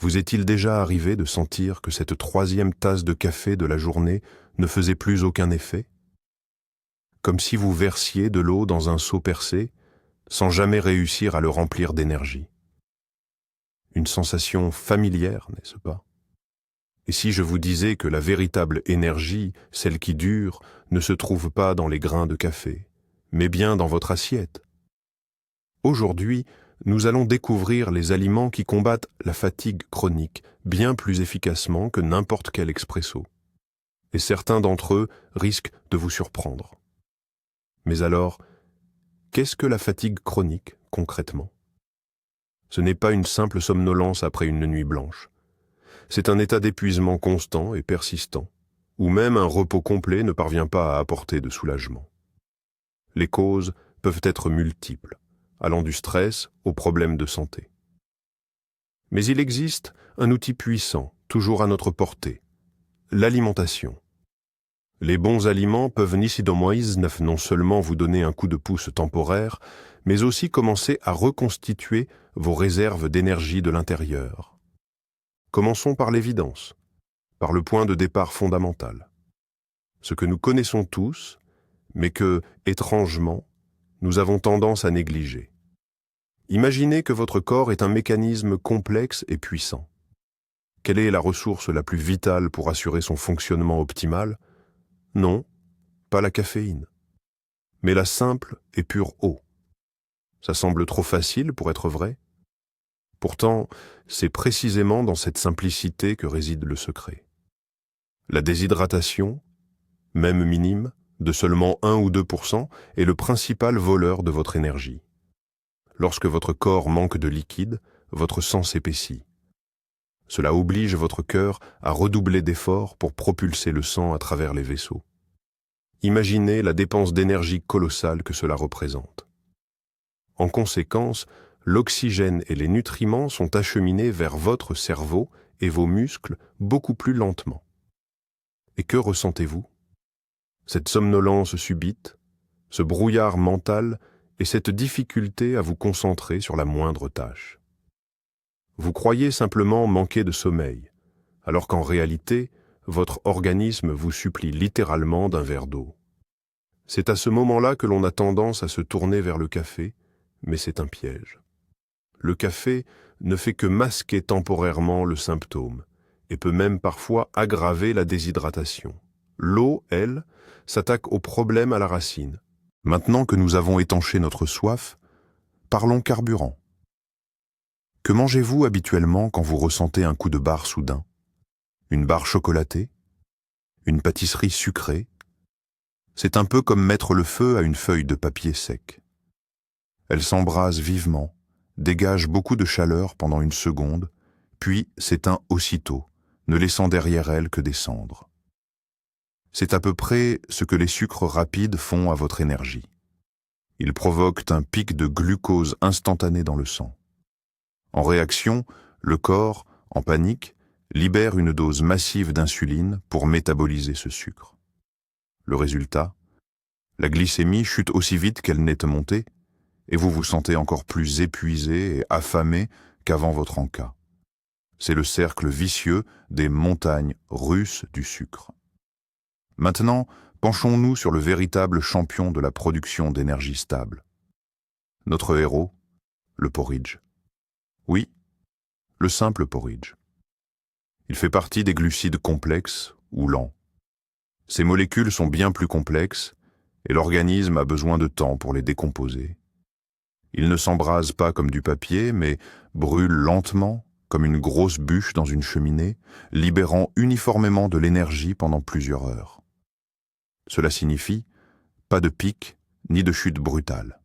Vous est-il déjà arrivé de sentir que cette troisième tasse de café de la journée ne faisait plus aucun effet? Comme si vous versiez de l'eau dans un seau percé, sans jamais réussir à le remplir d'énergie. Une sensation familière, n'est-ce pas? Et si je vous disais que la véritable énergie, celle qui dure, ne se trouve pas dans les grains de café, mais bien dans votre assiette? Aujourd'hui, nous allons découvrir les aliments qui combattent la fatigue chronique bien plus efficacement que n'importe quel expresso. Et certains d'entre eux risquent de vous surprendre. Mais alors, qu'est-ce que la fatigue chronique, concrètement? Ce n'est pas une simple somnolence après une nuit blanche. C'est un état d'épuisement constant et persistant, où même un repos complet ne parvient pas à apporter de soulagement. Les causes peuvent être multiples, allant du stress aux problèmes de santé. Mais il existe un outil puissant, toujours à notre portée, l'alimentation. Les bons aliments peuvent non seulement vous donner un coup de pouce temporaire, mais aussi commencer à reconstituer vos réserves d'énergie de l'intérieur. Commençons par l'évidence, par le point de départ fondamental. Ce que nous connaissons tous, mais que, étrangement, nous avons tendance à négliger. Imaginez que votre corps est un mécanisme complexe et puissant. Quelle est la ressource la plus vitale pour assurer son fonctionnement optimal? Non, pas la caféine, mais la simple et pure eau. Ça semble trop facile pour être vrai. Pourtant, c'est précisément dans cette simplicité que réside le secret. La déshydratation, même minime, de seulement 1 ou 2%, est le principal voleur de votre énergie. Lorsque votre corps manque de liquide, votre sang s'épaissit. Cela oblige votre cœur à redoubler d'efforts pour propulser le sang à travers les vaisseaux. Imaginez la dépense d'énergie colossale que cela représente. En conséquence, l'oxygène et les nutriments sont acheminés vers votre cerveau et vos muscles beaucoup plus lentement. Et que ressentez-vous? Cette somnolence subite, ce brouillard mental et cette difficulté à vous concentrer sur la moindre tâche. Vous croyez simplement manquer de sommeil, alors qu'en réalité, votre organisme vous supplie littéralement d'un verre d'eau. C'est à ce moment-là que l'on a tendance à se tourner vers le café, mais c'est un piège. Le café ne fait que masquer temporairement le symptôme et peut même parfois aggraver la déshydratation. L'eau, elle, s'attaque au problème à la racine. Maintenant que nous avons étanché notre soif, parlons carburant. Que mangez-vous habituellement quand vous ressentez un coup de barre soudain? Une barre chocolatée? Une pâtisserie sucrée? C'est un peu comme mettre le feu à une feuille de papier sec. Elle s'embrase vivement, dégage beaucoup de chaleur pendant une seconde, puis s'éteint aussitôt, ne laissant derrière elle que des cendres. C'est à peu près ce que les sucres rapides font à votre énergie. Ils provoquent un pic de glucose instantané dans le sang. En réaction, le corps, en panique, libère une dose massive d'insuline pour métaboliser ce sucre. Le résultat, la glycémie chute aussi vite qu'elle n'est montée, et vous vous sentez encore plus épuisé et affamé qu'avant votre encas. C'est le cercle vicieux des montagnes russes du sucre. Maintenant, penchons-nous sur le véritable champion de la production d'énergie stable. Notre héros, le porridge. Oui, le simple porridge. Il fait partie des glucides complexes ou lents. Ces molécules sont bien plus complexes et l'organisme a besoin de temps pour les décomposer. Ils ne s'embrasent pas comme du papier, mais brûlent lentement, comme une grosse bûche dans une cheminée, libérant uniformément de l'énergie pendant plusieurs heures. Cela signifie pas de pic ni de chute brutale.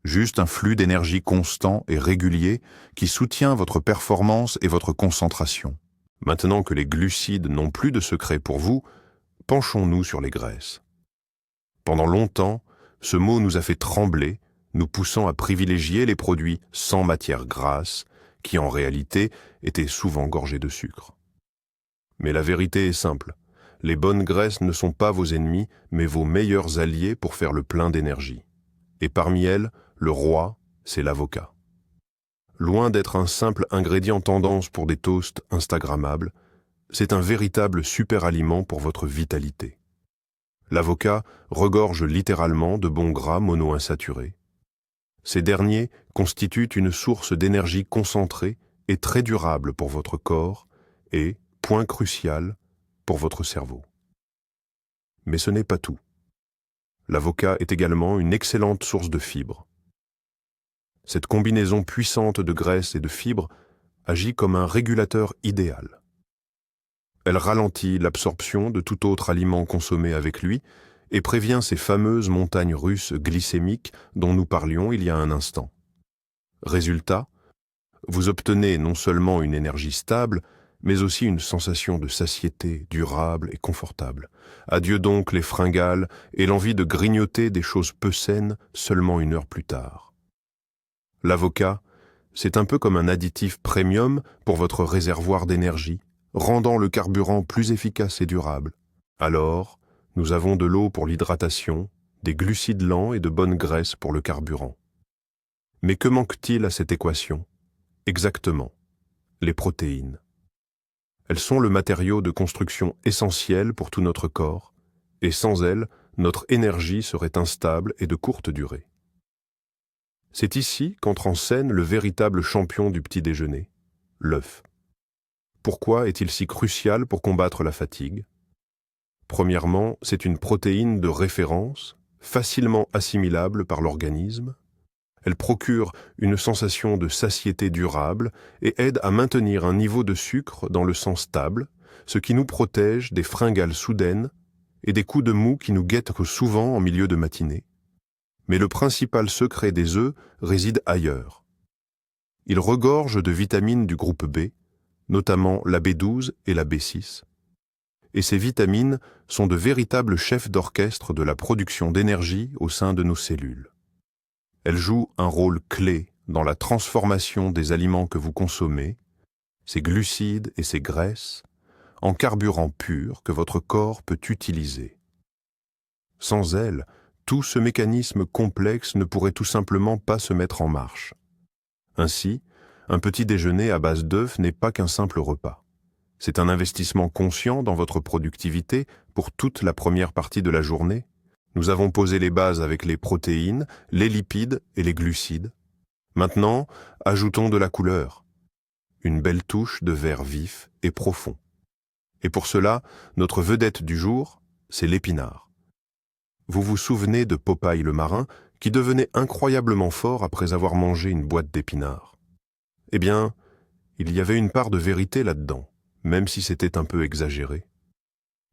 Juste un flux d'énergie constant et régulier qui soutient votre performance et votre concentration. Maintenant que les glucides n'ont plus de secret pour vous, penchons-nous sur les graisses. Pendant longtemps, ce mot nous a fait trembler, nous poussant à privilégier les produits sans matière grasse, qui en réalité étaient souvent gorgés de sucre. Mais la vérité est simple, les bonnes graisses ne sont pas vos ennemis, mais vos meilleurs alliés pour faire le plein d'énergie. Et parmi elles, le roi, c'est l'avocat. loin d'être un simple ingrédient tendance pour des toasts instagrammables, c'est un véritable super-aliment pour votre vitalité. L'avocat regorge littéralement de bons gras monoinsaturés. Ces derniers constituent une source d'énergie concentrée et très durable pour votre corps et, point crucial, pour votre cerveau. Mais ce n'est pas tout. L'avocat est également une excellente source de fibres. Cette combinaison puissante de graisse et de fibres agit comme un régulateur idéal. Elle ralentit l'absorption de tout autre aliment consommé avec lui et prévient ces fameuses montagnes russes glycémiques dont nous parlions il y a un instant. Résultat, vous obtenez non seulement une énergie stable, mais aussi une sensation de satiété durable et confortable. Adieu donc les fringales et l'envie de grignoter des choses peu saines seulement 1 heure plus tard. L'avocat, c'est un peu comme un additif premium pour votre réservoir d'énergie, rendant le carburant plus efficace et durable. Alors, nous avons de l'eau pour l'hydratation, des glucides lents et de bonnes graisses pour le carburant. Mais que manque-t-il à cette équation? Exactement, les protéines. Elles sont le matériau de construction essentiel pour tout notre corps, et sans elles, notre énergie serait instable et de courte durée. C'est ici qu'entre en scène le véritable champion du petit déjeuner, l'œuf. Pourquoi est-il si crucial pour combattre la fatigue? Premièrement, c'est une protéine de référence, facilement assimilable par l'organisme. Elle procure une sensation de satiété durable et aide à maintenir un niveau de sucre dans le sang stable, ce qui nous protège des fringales soudaines et des coups de mou qui nous guettent souvent en milieu de matinée. Mais le principal secret des œufs réside ailleurs. Ils regorgent de vitamines du groupe B, notamment la B12 et la B6. Et ces vitamines sont de véritables chefs d'orchestre de la production d'énergie au sein de nos cellules. Elles jouent un rôle clé dans la transformation des aliments que vous consommez, ces glucides et ces graisses, en carburant pur que votre corps peut utiliser. Sans elles, tout ce mécanisme complexe ne pourrait tout simplement pas se mettre en marche. Ainsi, un petit déjeuner à base d'œufs n'est pas qu'un simple repas. C'est un investissement conscient dans votre productivité pour toute la première partie de la journée. Nous avons posé les bases avec les protéines, les lipides et les glucides. Maintenant, ajoutons de la couleur. Une belle touche de vert vif et profond. Et pour cela, notre vedette du jour, c'est l'épinard. Vous vous souvenez de Popeye le marin qui devenait incroyablement fort après avoir mangé une boîte d'épinards? Eh bien, il y avait une part de vérité là-dedans, même si c'était un peu exagéré.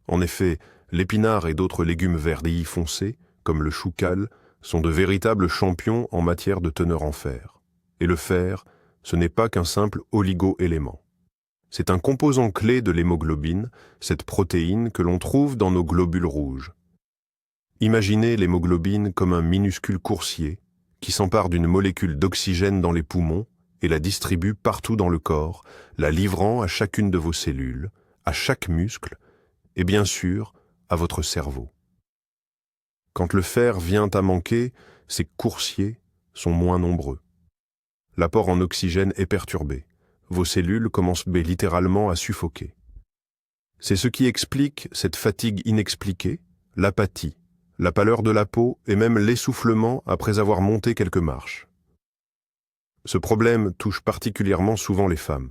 En effet, l'épinard et d'autres légumes verdis foncés, comme le choucal, sont de véritables champions en matière de teneur en fer. Et le fer, ce n'est pas qu'un simple oligo-élément. C'est un composant clé de l'hémoglobine, cette protéine que l'on trouve dans nos globules rouges. Imaginez l'hémoglobine comme un minuscule coursier qui s'empare d'une molécule d'oxygène dans les poumons et la distribue partout dans le corps, la livrant à chacune de vos cellules, à chaque muscle et bien sûr à votre cerveau. Quand le fer vient à manquer, ces coursiers sont moins nombreux. L'apport en oxygène est perturbé. Vos cellules commencent littéralement à suffoquer. C'est ce qui explique cette fatigue inexpliquée, l'apathie, la pâleur de la peau et même l'essoufflement après avoir monté quelques marches. Ce problème touche particulièrement souvent les femmes.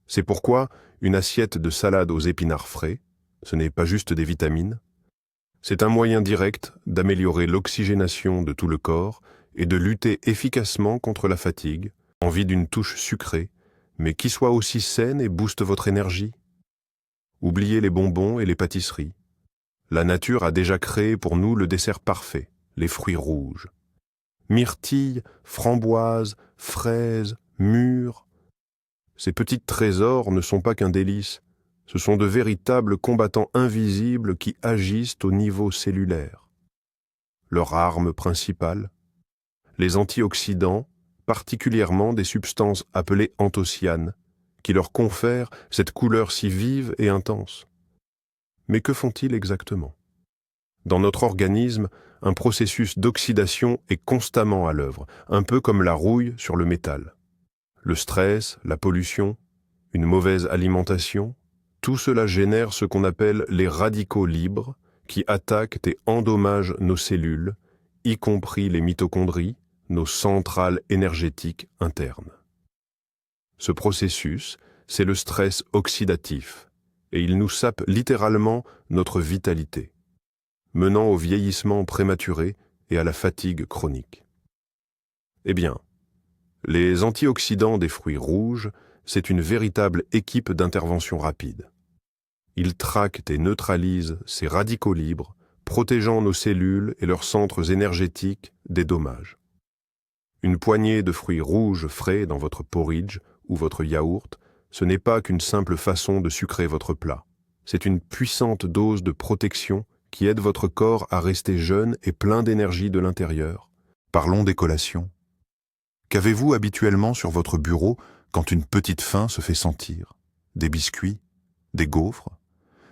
C'est pourquoi une assiette de salade aux épinards frais, ce n'est pas juste des vitamines, c'est un moyen direct d'améliorer l'oxygénation de tout le corps et de lutter efficacement contre la fatigue, envie d'une touche sucrée, mais qui soit aussi saine et booste votre énergie. Oubliez les bonbons et les pâtisseries. La nature a déjà créé pour nous le dessert parfait, les fruits rouges. Myrtilles, framboises, fraises, mûres. Ces petits trésors ne sont pas qu'un délice, ce sont de véritables combattants invisibles qui agissent au niveau cellulaire. Leur arme principale, les antioxydants, particulièrement des substances appelées anthocyanes, qui leur confèrent cette couleur si vive et intense. Mais que font-ils exactement? Dans notre organisme, un processus d'oxydation est constamment à l'œuvre, un peu comme la rouille sur le métal. Le stress, la pollution, une mauvaise alimentation, tout cela génère ce qu'on appelle les radicaux libres qui attaquent et endommagent nos cellules, y compris les mitochondries, nos centrales énergétiques internes. Ce processus, c'est le stress oxydatif, et il nous sape littéralement notre vitalité, menant au vieillissement prématuré et à la fatigue chronique. Eh bien, les antioxydants des fruits rouges, c'est une véritable équipe d'intervention rapide. Ils traquent et neutralisent ces radicaux libres, protégeant nos cellules et leurs centres énergétiques des dommages. Une poignée de fruits rouges frais dans votre porridge ou votre yaourt, ce n'est pas qu'une simple façon de sucrer votre plat. C'est une puissante dose de protection qui aide votre corps à rester jeune et plein d'énergie de l'intérieur. Parlons des collations. Qu'avez-vous habituellement sur votre bureau quand une petite faim se fait sentir? Des biscuits? Des gaufres?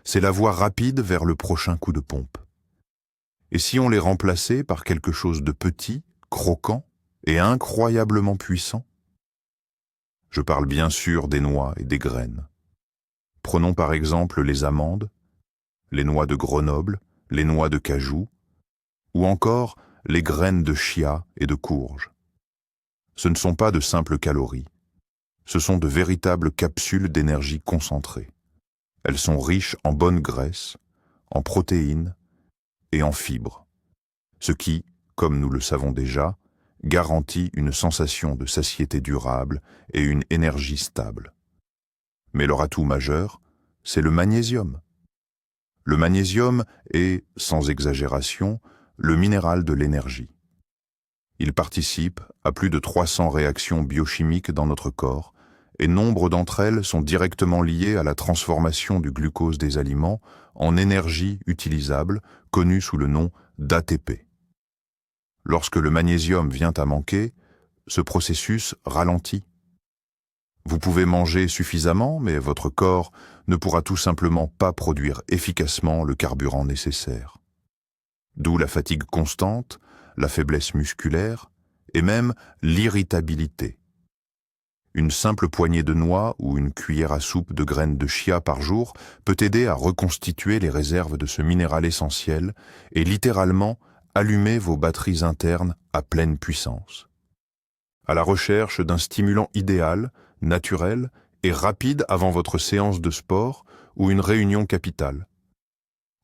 C'est la voie rapide vers le prochain coup de pompe. Et si on les remplaçait par quelque chose de petit, croquant et incroyablement puissant? Je parle bien sûr des noix et des graines. Prenons par exemple les amandes, les noix de Grenoble, les noix de cajou, ou encore les graines de chia et de courge. Ce ne sont pas de simples calories. Ce sont de véritables capsules d'énergie concentrée. Elles sont riches en bonnes graisses, en protéines et en fibres, ce qui, comme nous le savons déjà, garantit une sensation de satiété durable et une énergie stable. Mais leur atout majeur, c'est le magnésium. Le magnésium est, sans exagération, le minéral de l'énergie. Il participe à plus de 300 réactions biochimiques dans notre corps et nombre d'entre elles sont directement liées à la transformation du glucose des aliments en énergie utilisable, connue sous le nom d'ATP. Lorsque le magnésium vient à manquer, ce processus ralentit. Vous pouvez manger suffisamment, mais votre corps ne pourra tout simplement pas produire efficacement le carburant nécessaire. D'où la fatigue constante, la faiblesse musculaire et même l'irritabilité. Une simple poignée de noix ou une cuillère à soupe de graines de chia par jour peut aider à reconstituer les réserves de ce minéral essentiel et littéralement allumer vos batteries internes à pleine puissance. À la recherche d'un stimulant idéal, naturel et rapide avant votre séance de sport ou une réunion capitale.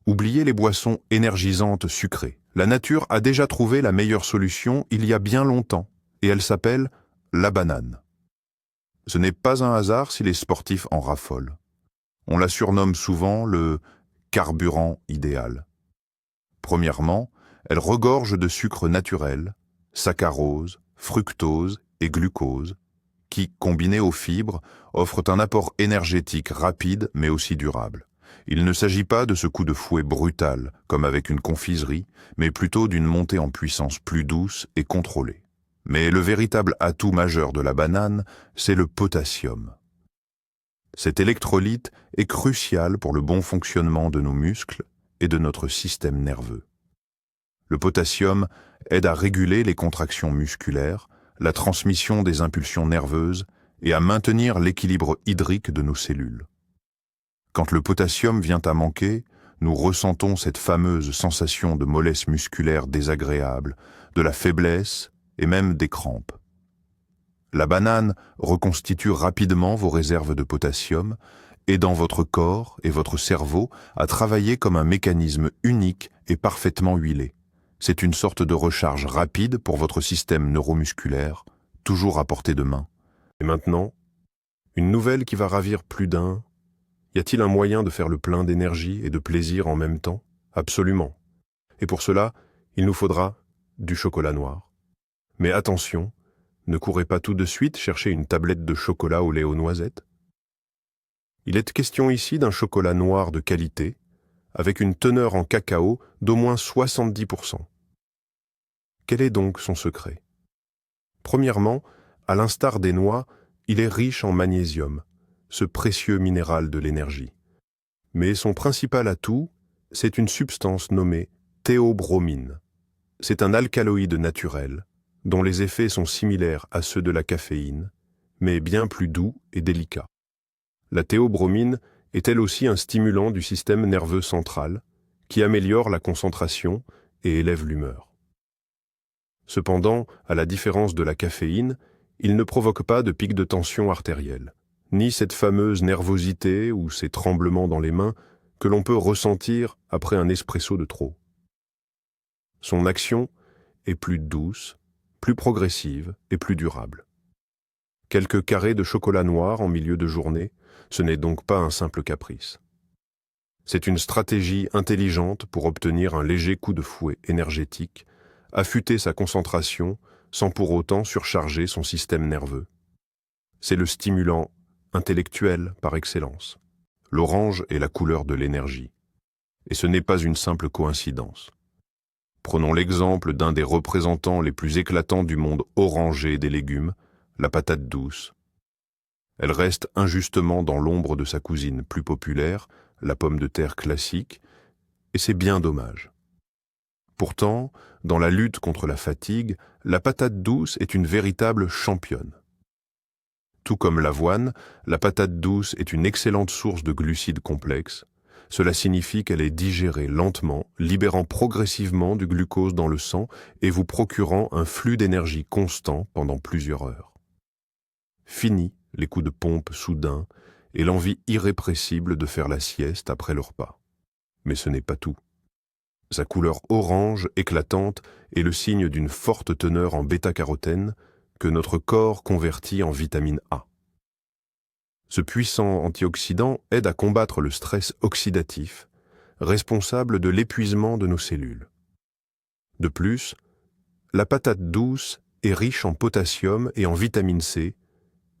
Oubliez les boissons énergisantes sucrées. La nature a déjà trouvé la meilleure solution il y a bien longtemps, et elle s'appelle la banane. Ce n'est pas un hasard si les sportifs en raffolent. On la surnomme souvent le carburant idéal. Premièrement, elle regorge de sucre naturel, saccharose, fructose et glucose, qui, combinés aux fibres, offrent un apport énergétique rapide mais aussi durable. Il ne s'agit pas de ce coup de fouet brutal, comme avec une confiserie, mais plutôt d'une montée en puissance plus douce et contrôlée. Mais le véritable atout majeur de la banane, c'est le potassium. Cet électrolyte est crucial pour le bon fonctionnement de nos muscles et de notre système nerveux. Le potassium aide à réguler les contractions musculaires, la transmission des impulsions nerveuses et à maintenir l'équilibre hydrique de nos cellules. Quand le potassium vient à manquer, nous ressentons cette fameuse sensation de mollesse musculaire désagréable, de la faiblesse et même des crampes. La banane reconstitue rapidement vos réserves de potassium, aidant votre corps et votre cerveau à travailler comme un mécanisme unique et parfaitement huilé. C'est une sorte de recharge rapide pour votre système neuromusculaire, toujours à portée de main. Et maintenant, une nouvelle qui va ravir plus d'un. Y a-t-il un moyen de faire le plein d'énergie et de plaisir en même temps? Absolument. Et pour cela, il nous faudra du chocolat noir. Mais attention, ne courez pas tout de suite chercher une tablette de chocolat au lait aux noisettes. Il est question ici d'un chocolat noir de qualité, avec une teneur en cacao d'au moins 70%. Quel est donc son secret? Premièrement, à l'instar des noix, il est riche en magnésium, ce précieux minéral de l'énergie. Mais son principal atout, c'est une substance nommée théobromine. C'est un alcaloïde naturel, dont les effets sont similaires à ceux de la caféine, mais bien plus doux et délicat. La théobromine est elle aussi un stimulant du système nerveux central qui améliore la concentration et élève l'humeur. Cependant, à la différence de la caféine, il ne provoque pas de pic de tension artérielle, ni cette fameuse nervosité ou ces tremblements dans les mains que l'on peut ressentir après un espresso de trop. Son action est plus douce, plus progressive et plus durable. Quelques carrés de chocolat noir en milieu de journée, ce n'est donc pas un simple caprice. C'est une stratégie intelligente pour obtenir un léger coup de fouet énergétique, affûter sa concentration sans pour autant surcharger son système nerveux. C'est le stimulant intellectuel par excellence. L'orange est la couleur de l'énergie. Et ce n'est pas une simple coïncidence. Prenons l'exemple d'un des représentants les plus éclatants du monde orangé des légumes, la patate douce. Elle reste injustement dans l'ombre de sa cousine plus populaire, la pomme de terre classique, et c'est bien dommage. Pourtant, dans la lutte contre la fatigue, la patate douce est une véritable championne. Tout comme l'avoine, la patate douce est une excellente source de glucides complexes. Cela signifie qu'elle est digérée lentement, libérant progressivement du glucose dans le sang et vous procurant un flux d'énergie constant pendant plusieurs heures. Fini les coups de pompe soudains et l'envie irrépressible de faire la sieste après le repas. Mais ce n'est pas tout. Sa couleur orange éclatante est le signe d'une forte teneur en bêta-carotène que notre corps convertit en vitamine A. Ce puissant antioxydant aide à combattre le stress oxydatif, responsable de l'épuisement de nos cellules. De plus, la patate douce est riche en potassium et en vitamine C,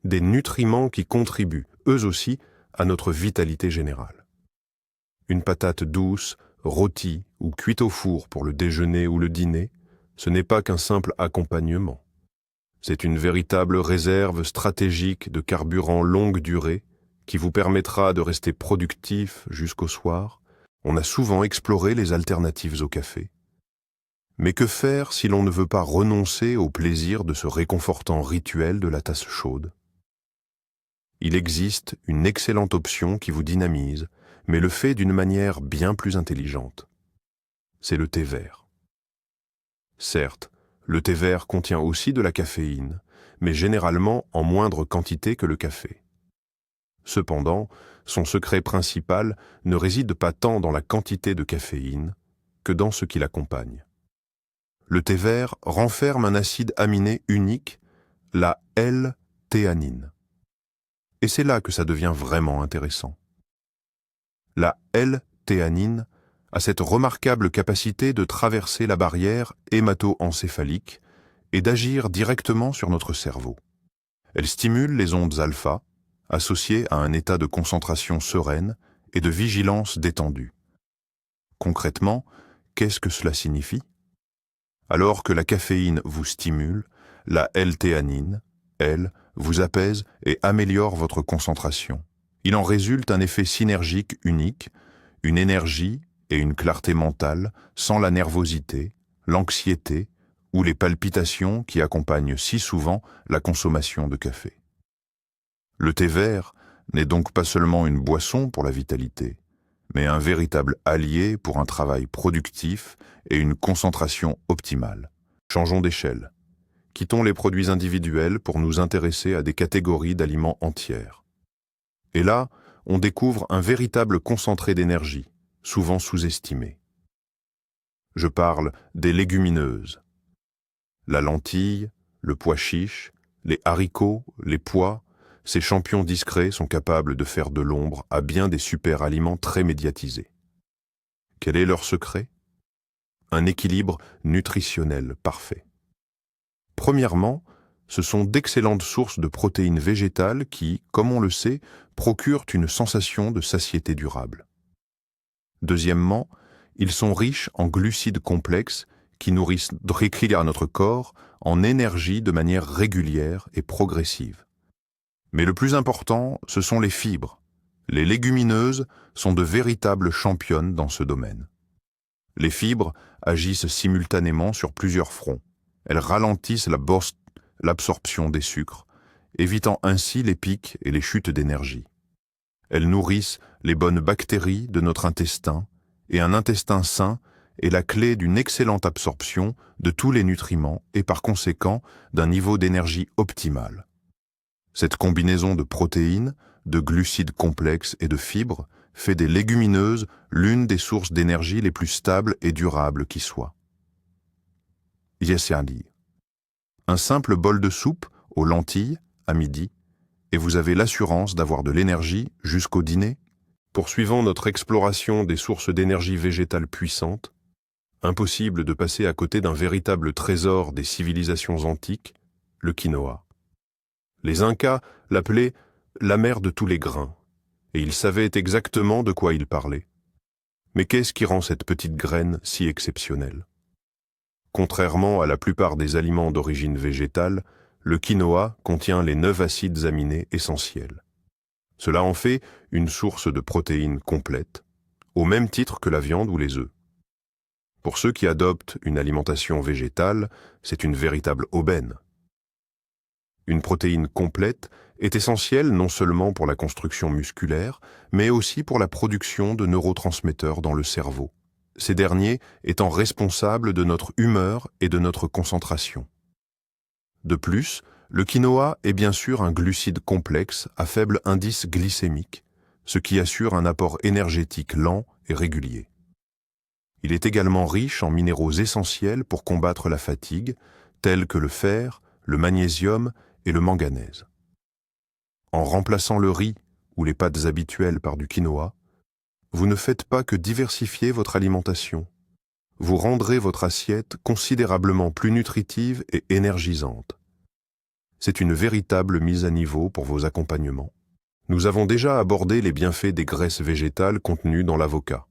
des nutriments qui contribuent, eux aussi, à notre vitalité générale. Une patate douce, rôtie ou cuite au four pour le déjeuner ou le dîner, ce n'est pas qu'un simple accompagnement. C'est une véritable réserve stratégique de carburant longue durée qui vous permettra de rester productif jusqu'au soir. On a souvent exploré les alternatives au café. Mais que faire si l'on ne veut pas renoncer au plaisir de ce réconfortant rituel de la tasse chaude? Il existe une excellente option qui vous dynamise, mais le fait d'une manière bien plus intelligente. C'est le thé vert. Certes, le thé vert contient aussi de la caféine, mais généralement en moindre quantité que le café. Cependant, son secret principal ne réside pas tant dans la quantité de caféine que dans ce qui l'accompagne. Le thé vert renferme un acide aminé unique, la L-théanine. Et c'est là que ça devient vraiment intéressant. La L-théanine a cette remarquable capacité de traverser la barrière hémato-encéphalique et d'agir directement sur notre cerveau. Elle stimule les ondes alpha, associées à un état de concentration sereine et de vigilance détendue. Concrètement, qu'est-ce que cela signifie? Alors que la caféine vous stimule, la L-théanine, elle, vous apaise et améliore votre concentration. Il en résulte un effet synergique unique, une énergie et une clarté mentale sans la nervosité, l'anxiété ou les palpitations qui accompagnent si souvent la consommation de café. Le thé vert n'est donc pas seulement une boisson pour la vitalité, mais un véritable allié pour un travail productif et une concentration optimale. Changeons d'échelle. Quittons les produits individuels pour nous intéresser à des catégories d'aliments entières. Et là, on découvre un véritable concentré d'énergie, souvent sous-estimé. Je parle des légumineuses. La lentille, le pois chiche, les haricots, les pois, ces champions discrets sont capables de faire de l'ombre à bien des super-aliments très médiatisés. Quel est leur secret? Un équilibre nutritionnel parfait. Premièrement, ce sont d'excellentes sources de protéines végétales qui, comme on le sait, procurent une sensation de satiété durable. Deuxièmement, ils sont riches en glucides complexes qui nourrissent notre corps en énergie de manière régulière et progressive. Mais le plus important, ce sont les fibres. Les légumineuses sont de véritables championnes dans ce domaine. Les fibres agissent simultanément sur plusieurs fronts. Elles ralentissent l'absorption des sucres évitant ainsi les pics et les chutes d'énergie. Elles nourrissent les bonnes bactéries de notre intestin, et un intestin sain est la clé d'une excellente absorption de tous les nutriments et par conséquent d'un niveau d'énergie optimal. Cette combinaison de protéines, de glucides complexes et de fibres fait des légumineuses l'une des sources d'énergie les plus stables et durables qui soient. Yesiali. Un simple bol de soupe aux lentilles à midi et vous avez l'assurance d'avoir de l'énergie jusqu'au dîner. Poursuivant notre exploration des sources d'énergie végétale puissantes, impossible de passer à côté d'un véritable trésor des civilisations antiques, le quinoa. Les Incas l'appelaient la mère de tous les grains, et ils savaient exactement de quoi ils parlaient. Mais qu'est-ce qui rend cette petite graine si exceptionnelle? Contrairement à la plupart des aliments d'origine végétale, le quinoa contient les 9 acides aminés essentiels. Cela en fait une source de protéines complète, au même titre que la viande ou les œufs. Pour ceux qui adoptent une alimentation végétale, c'est une véritable aubaine. Une protéine complète est essentielle non seulement pour la construction musculaire, mais aussi pour la production de neurotransmetteurs dans le cerveau, ces derniers étant responsables de notre humeur et de notre concentration. De plus, le quinoa est bien sûr un glucide complexe à faible indice glycémique, ce qui assure un apport énergétique lent et régulier. Il est également riche en minéraux essentiels pour combattre la fatigue, tels que le fer, le magnésium et le manganèse. En remplaçant le riz ou les pâtes habituelles par du quinoa, vous ne faites pas que diversifier votre alimentation. Vous rendrez votre assiette considérablement plus nutritive et énergisante. C'est une véritable mise à niveau pour vos accompagnements. Nous avons déjà abordé les bienfaits des graisses végétales contenues dans l'avocat.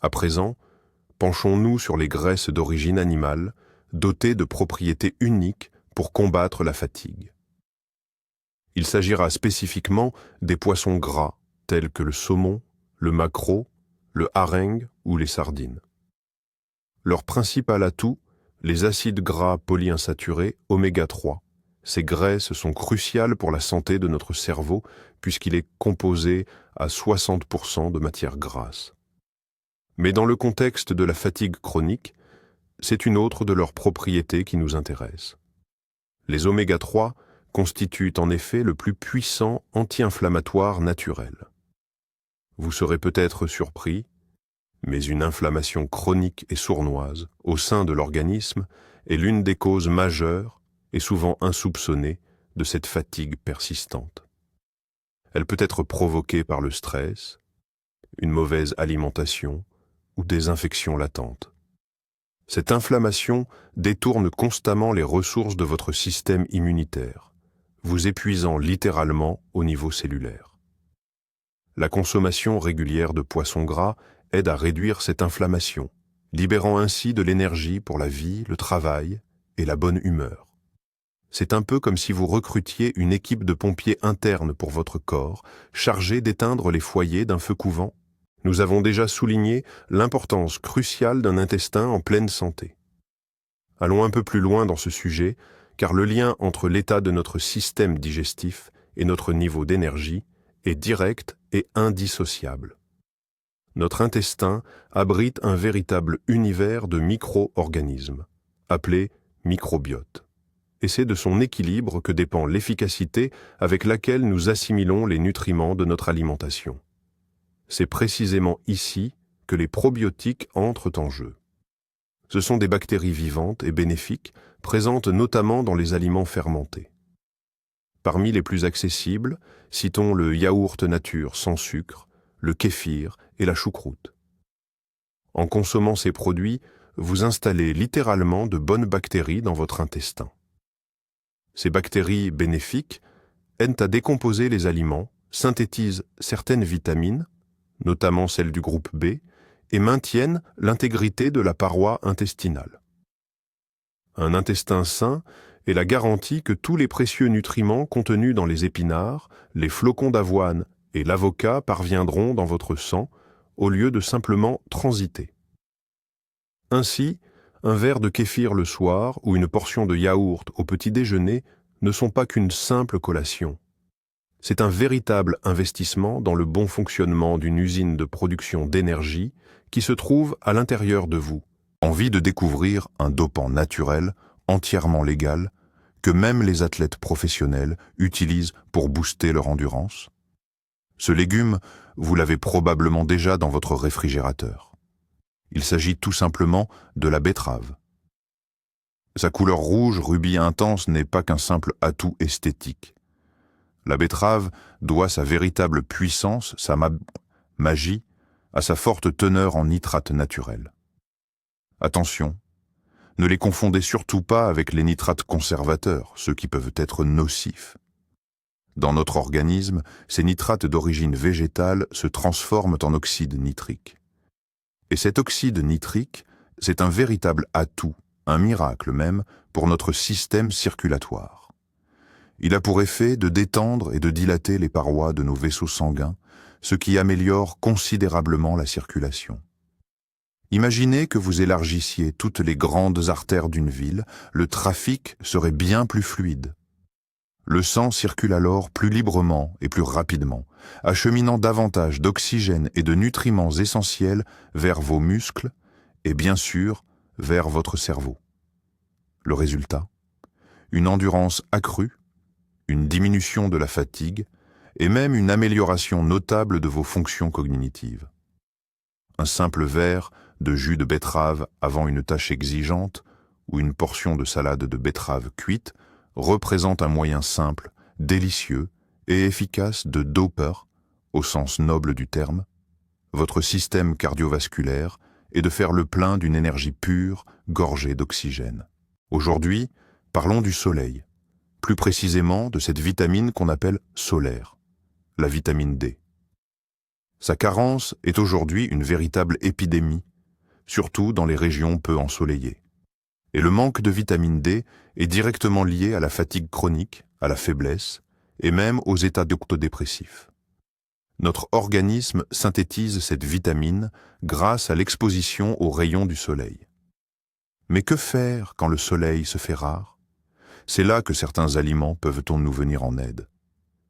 À présent, penchons-nous sur les graisses d'origine animale, dotées de propriétés uniques pour combattre la fatigue. Il s'agira spécifiquement des poissons gras, tels que le saumon, le maquereau, le hareng ou les sardines. Leur principal atout, les acides gras polyinsaturés oméga 3. Ces graisses sont cruciales pour la santé de notre cerveau puisqu'il est composé à 60% de matières grasses. Mais dans le contexte de la fatigue chronique, c'est une autre de leurs propriétés qui nous intéresse. Les oméga 3 constituent en effet le plus puissant anti-inflammatoire naturel. Vous serez peut-être surpris, mais une inflammation chronique et sournoise au sein de l'organisme est l'une des causes majeures et souvent insoupçonnée de cette fatigue persistante. Elle peut être provoquée par le stress, une mauvaise alimentation ou des infections latentes. Cette inflammation détourne constamment les ressources de votre système immunitaire, vous épuisant littéralement au niveau cellulaire. La consommation régulière de poissons gras aide à réduire cette inflammation, libérant ainsi de l'énergie pour la vie, le travail et la bonne humeur. C'est un peu comme si vous recrutiez une équipe de pompiers internes pour votre corps, chargée d'éteindre les foyers d'un feu couvant. Nous avons déjà souligné l'importance cruciale d'un intestin en pleine santé. Allons un peu plus loin dans ce sujet, car le lien entre l'état de notre système digestif et notre niveau d'énergie est direct et indissociable. Notre intestin abrite un véritable univers de micro-organismes, appelé microbiote. Et c'est de son équilibre que dépend l'efficacité avec laquelle nous assimilons les nutriments de notre alimentation. C'est précisément ici que les probiotiques entrent en jeu. Ce sont des bactéries vivantes et bénéfiques, présentes notamment dans les aliments fermentés. Parmi les plus accessibles, citons le yaourt nature sans sucre, le kéfir et la choucroute. En consommant ces produits, vous installez littéralement de bonnes bactéries dans votre intestin. Ces bactéries bénéfiques aident à décomposer les aliments, synthétisent certaines vitamines, notamment celles du groupe B, et maintiennent l'intégrité de la paroi intestinale. Un intestin sain est la garantie que tous les précieux nutriments contenus dans les épinards, les flocons d'avoine et l'avocat parviendront dans votre sang au lieu de simplement transiter. Ainsi, un verre de kéfir le soir ou une portion de yaourt au petit déjeuner ne sont pas qu'une simple collation. C'est un véritable investissement dans le bon fonctionnement d'une usine de production d'énergie qui se trouve à l'intérieur de vous. Envie de découvrir un dopant naturel, entièrement légal, que même les athlètes professionnels utilisent pour booster leur endurance? Ce légume, vous l'avez probablement déjà dans votre réfrigérateur. Il s'agit tout simplement de la betterave. Sa couleur rouge rubis intense n'est pas qu'un simple atout esthétique. La betterave doit sa véritable puissance, sa magie, à sa forte teneur en nitrates naturels. Attention, ne les confondez surtout pas avec les nitrates conservateurs, ceux qui peuvent être nocifs. Dans notre organisme, ces nitrates d'origine végétale se transforment en oxyde nitrique. Et cet oxyde nitrique, c'est un véritable atout, un miracle même, pour notre système circulatoire. Il a pour effet de détendre et de dilater les parois de nos vaisseaux sanguins, ce qui améliore considérablement la circulation. Imaginez que vous élargissiez toutes les grandes artères d'une ville, le trafic serait bien plus fluide. Le sang circule alors plus librement et plus rapidement, acheminant davantage d'oxygène et de nutriments essentiels vers vos muscles et bien sûr vers votre cerveau. Le résultat? Une endurance accrue, une diminution de la fatigue et même une amélioration notable de vos fonctions cognitives. Un simple verre de jus de betterave avant une tâche exigeante ou une portion de salade de betterave cuite représente un moyen simple, délicieux et efficace de doper, au sens noble du terme, votre système cardiovasculaire et de faire le plein d'une énergie pure, gorgée d'oxygène. Aujourd'hui, parlons du soleil, plus précisément de cette vitamine qu'on appelle solaire, la vitamine D. Sa carence est aujourd'hui une véritable épidémie, surtout dans les régions peu ensoleillées. Et le manque de vitamine D est directement lié à la fatigue chronique, à la faiblesse et même aux états dépressifs. Notre organisme synthétise cette vitamine grâce à l'exposition aux rayons du soleil. Mais que faire quand le soleil se fait rare? C'est là que certains aliments peuvent nous venir en aide.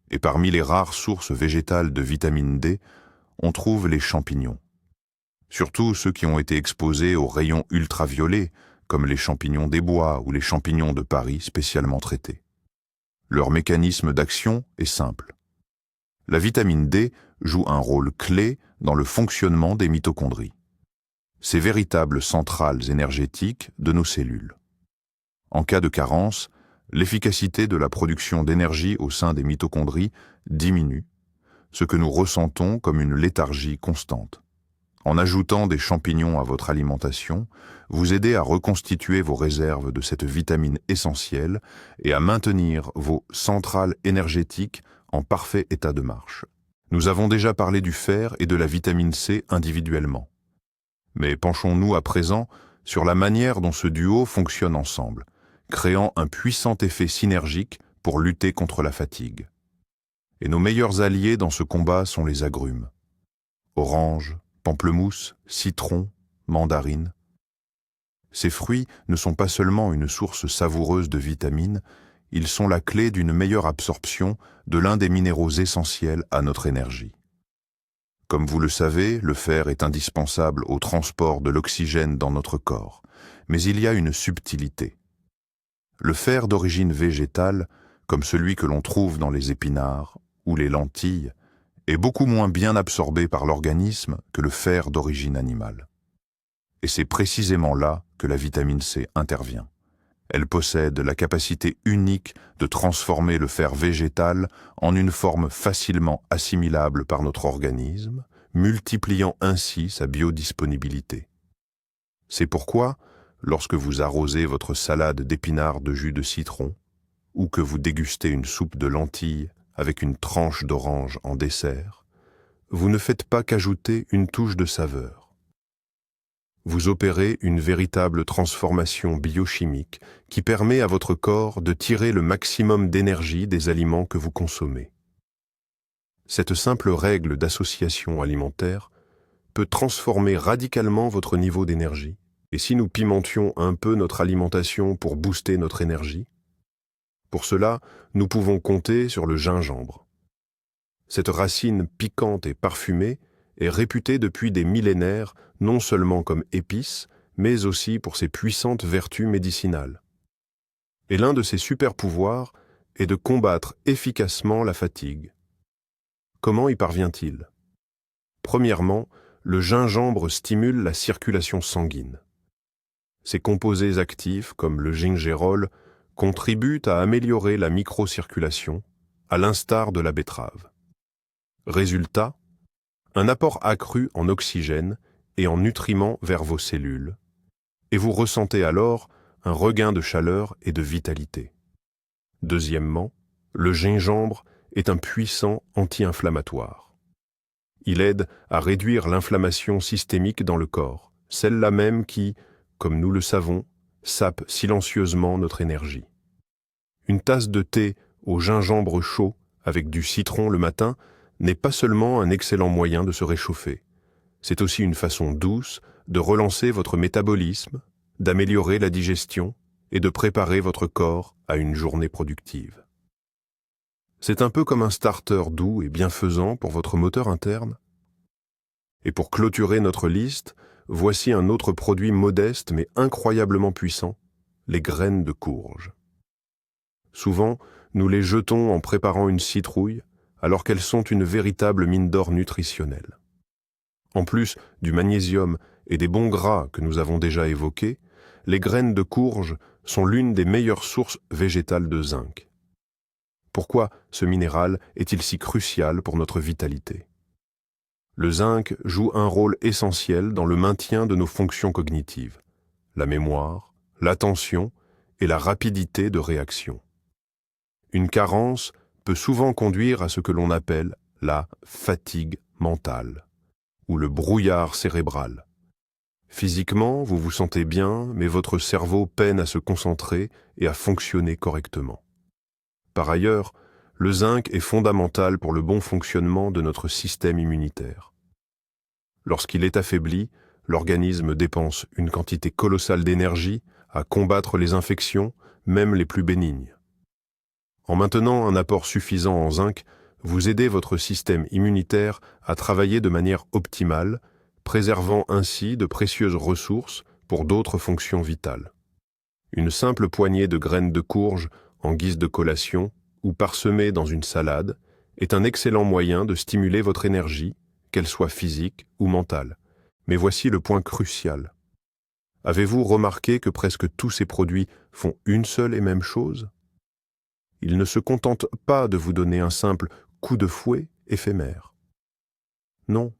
Et parmi les rares sources végétales de vitamine D, on trouve les champignons. Surtout ceux qui ont été exposés aux rayons ultraviolets, comme les champignons des bois ou les champignons de Paris spécialement traités. Leur mécanisme d'action est simple. La vitamine D joue un rôle clé dans le fonctionnement des mitochondries, ces véritables centrales énergétiques de nos cellules. En cas de carence, l'efficacité de la production d'énergie au sein des mitochondries diminue, ce que nous ressentons comme une léthargie constante. En ajoutant des champignons à votre alimentation, vous aidez à reconstituer vos réserves de cette vitamine essentielle et à maintenir vos centrales énergétiques en parfait état de marche. Nous avons déjà parlé du fer et de la vitamine C individuellement. Mais penchons-nous à présent sur la manière dont ce duo fonctionne ensemble, créant un puissant effet synergique pour lutter contre la fatigue. Et nos meilleurs alliés dans ce combat sont les agrumes. Orange, pamplemousse, citron, mandarine. Ces fruits ne sont pas seulement une source savoureuse de vitamines, ils sont la clé d'une meilleure absorption de l'un des minéraux essentiels à notre énergie. Comme vous le savez, le fer est indispensable au transport de l'oxygène dans notre corps, mais il y a une subtilité. Le fer d'origine végétale, comme celui que l'on trouve dans les épinards ou les lentilles, est beaucoup moins bien absorbé par l'organisme que le fer d'origine animale. Et c'est précisément là que la vitamine C intervient. Elle possède la capacité unique de transformer le fer végétal en une forme facilement assimilable par notre organisme, multipliant ainsi sa biodisponibilité. C'est pourquoi, lorsque vous arrosez votre salade d'épinards de jus de citron, ou que vous dégustez une soupe de lentilles avec une tranche d'orange en dessert, vous ne faites pas qu'ajouter une touche de saveur. Vous opérez une véritable transformation biochimique qui permet à votre corps de tirer le maximum d'énergie des aliments que vous consommez. Cette simple règle d'association alimentaire peut transformer radicalement votre niveau d'énergie. Et si nous pimentions un peu notre alimentation pour booster notre énergie? Pour cela, nous pouvons compter sur le gingembre. Cette racine piquante et parfumée est réputée depuis des millénaires non seulement comme épice, mais aussi pour ses puissantes vertus médicinales. Et l'un de ses super-pouvoirs est de combattre efficacement la fatigue. Comment y parvient-il? Premièrement, le gingembre stimule la circulation sanguine. Ses composés actifs, comme le gingérol, contribuent à améliorer la microcirculation, à l'instar de la betterave. Résultat, un apport accru en oxygène et en nutriments vers vos cellules, et vous ressentez alors un regain de chaleur et de vitalité. Deuxièmement, le gingembre est un puissant anti-inflammatoire. Il aide à réduire l'inflammation systémique dans le corps, celle-là même qui, comme nous le savons, sape silencieusement notre énergie. Une tasse de thé au gingembre chaud avec du citron le matin n'est pas seulement un excellent moyen de se réchauffer, c'est aussi une façon douce de relancer votre métabolisme, d'améliorer la digestion et de préparer votre corps à une journée productive. C'est un peu comme un starter doux et bienfaisant pour votre moteur interne. Et pour clôturer notre liste, voici un autre produit modeste mais incroyablement puissant, les graines de courge. Souvent, nous les jetons en préparant une citrouille, alors qu'elles sont une véritable mine d'or nutritionnelle. En plus du magnésium et des bons gras que nous avons déjà évoqués, les graines de courge sont l'une des meilleures sources végétales de zinc. Pourquoi ce minéral est-il si crucial pour notre vitalité? Le zinc joue un rôle essentiel dans le maintien de nos fonctions cognitives, la mémoire, l'attention et la rapidité de réaction. Une carence peut souvent conduire à ce que l'on appelle la fatigue mentale ou le brouillard cérébral. Physiquement, vous vous sentez bien, mais votre cerveau peine à se concentrer et à fonctionner correctement. Par ailleurs, le zinc est fondamental pour le bon fonctionnement de notre système immunitaire. Lorsqu'il est affaibli, l'organisme dépense une quantité colossale d'énergie à combattre les infections, même les plus bénignes. En maintenant un apport suffisant en zinc, vous aidez votre système immunitaire à travailler de manière optimale, préservant ainsi de précieuses ressources pour d'autres fonctions vitales. Une simple poignée de graines de courge en guise de collation ou parsemée dans une salade est un excellent moyen de stimuler votre énergie, qu'elle soit physique ou mentale. Mais voici le point crucial. Avez-vous remarqué que presque tous ces produits font une seule et même chose? Ils ne se contentent pas de vous donner un simple coup de fouet éphémère. Non.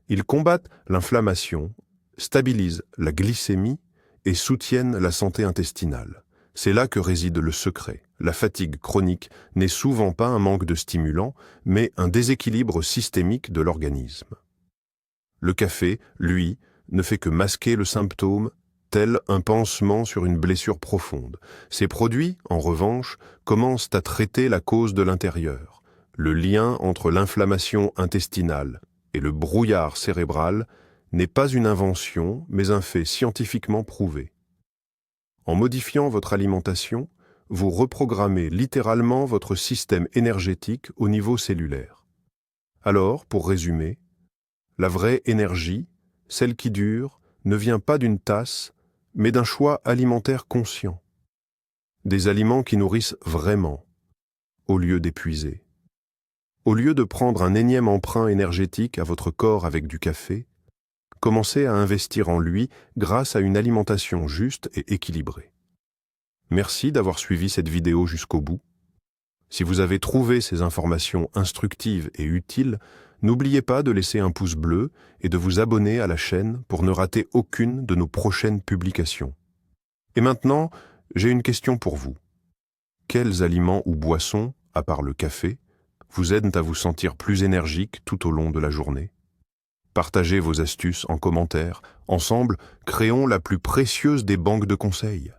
Ils combattent l'inflammation, stabilisent la glycémie et soutiennent la santé intestinale. C'est là que réside le secret. La fatigue chronique n'est souvent pas un manque de stimulants, mais un déséquilibre systémique de l'organisme. Le café, lui, ne fait que masquer le symptôme, tel un pansement sur une blessure profonde. Ces produits, en revanche, commencent à traiter la cause de l'intérieur. Le lien entre l'inflammation intestinale et le brouillard cérébral n'est pas une invention, mais un fait scientifiquement prouvé. En modifiant votre alimentation, vous reprogrammez littéralement votre système énergétique au niveau cellulaire. Alors, pour résumer, la vraie énergie, celle qui dure, ne vient pas d'une tasse, mais d'un choix alimentaire conscient. Des aliments qui nourrissent vraiment, au lieu d'épuiser. Au lieu de prendre un énième emprunt énergétique à votre corps avec du café, commencez à investir en lui grâce à une alimentation juste et équilibrée. Merci d'avoir suivi cette vidéo jusqu'au bout. Si vous avez trouvé ces informations instructives et utiles, n'oubliez pas de laisser un pouce bleu et de vous abonner à la chaîne pour ne rater aucune de nos prochaines publications. Et maintenant, j'ai une question pour vous. Quels aliments ou boissons, à part le café, vous aident à vous sentir plus énergique tout au long de la journée? Partagez vos astuces en commentaire. Ensemble, créons la plus précieuse des banques de conseils.